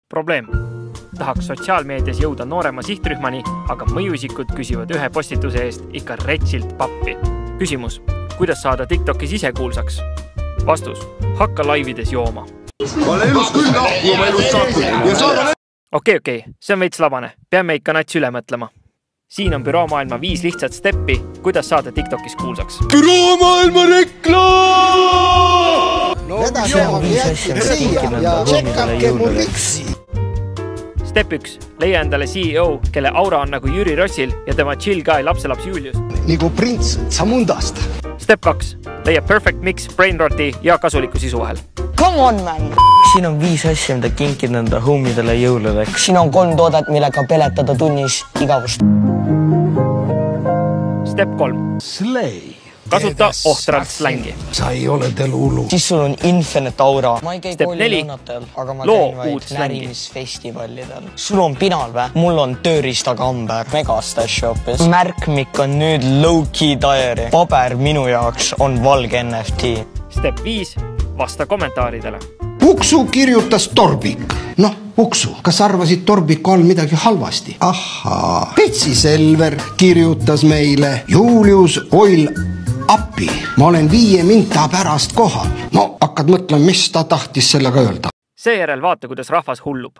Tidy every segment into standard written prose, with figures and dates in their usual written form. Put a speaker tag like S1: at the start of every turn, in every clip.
S1: Probleem. Tahaks sotsiaalmeedias jõuda noorema sihtrühmani, aga mõjuisikud küsivad ühe postituse eest ikka retsilt pappi. Küsimus. Kuidas saada TikTokis ise kuulsaks? Vastus. Hakka laivides jooma. Okei, see on veits labane. Peame ikka nats üle mõtlema. Siin on büroomaailma 5 lihtsat steppi, kuidas saada TikTokis kuulsaks. Büroomaailma reklaam! Step 1. Leia endale CEO, kelle aura on nagu Jüri Rossil ja tema chill guy lapselaps Julius.
S2: Nagu prints Samundast.
S1: Step 2. Leia perfect mix brainroti ja kasuliku sisu vahel.
S3: Come on, man!
S4: Siin on 5 asja, mida kinkida enda homidele jõuludeks.
S3: Siin on 3 toodet, millega peletada tunnis igavust.
S1: Step 3.
S2: Slay.
S1: Kasuta ohtralt slängi.
S2: Sa ei ole telulu.
S3: Siis sul on infinite aura. Ma ei käi
S1: Step 4.
S3: kooliõnnatel, aga ma
S1: Loo
S3: käin vaid
S1: uut slängi.
S3: närimisfestivalidel. Sul on pinal vä? Mul on tööriistakamber. Megastash hoopis. Märkmik on nüüd low-key diary. Paber minu jaoks on valge NFT.
S1: Step 5. Vasta kommentaaridele.
S2: Puksu kirjutas Torbik. Noh, Puksu, kas arvasid Torbiku all midagi halvasti? Ahaa. Petsi Selver kirjutas meile Julius Oil appi. Ma olen 5 minta pärast kohal. No, hakkad mõtlema, mis ta tahtis sellega öelda.
S1: Seejärel vaata, kuidas rahvas hullub.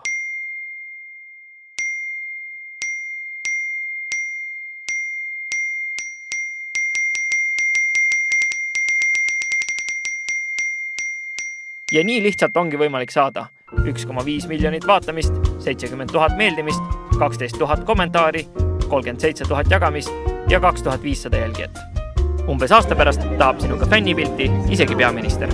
S1: Ja nii lihtsalt ongi võimalik saada 1,5 miljonit vaatamist, 70 000 meeldimist, 12 000 kommentaari, 37 000 jagamist ja 2500 jälgijat. Umbes aasta pärast tahab sinuga fännipilti isegi peaminister.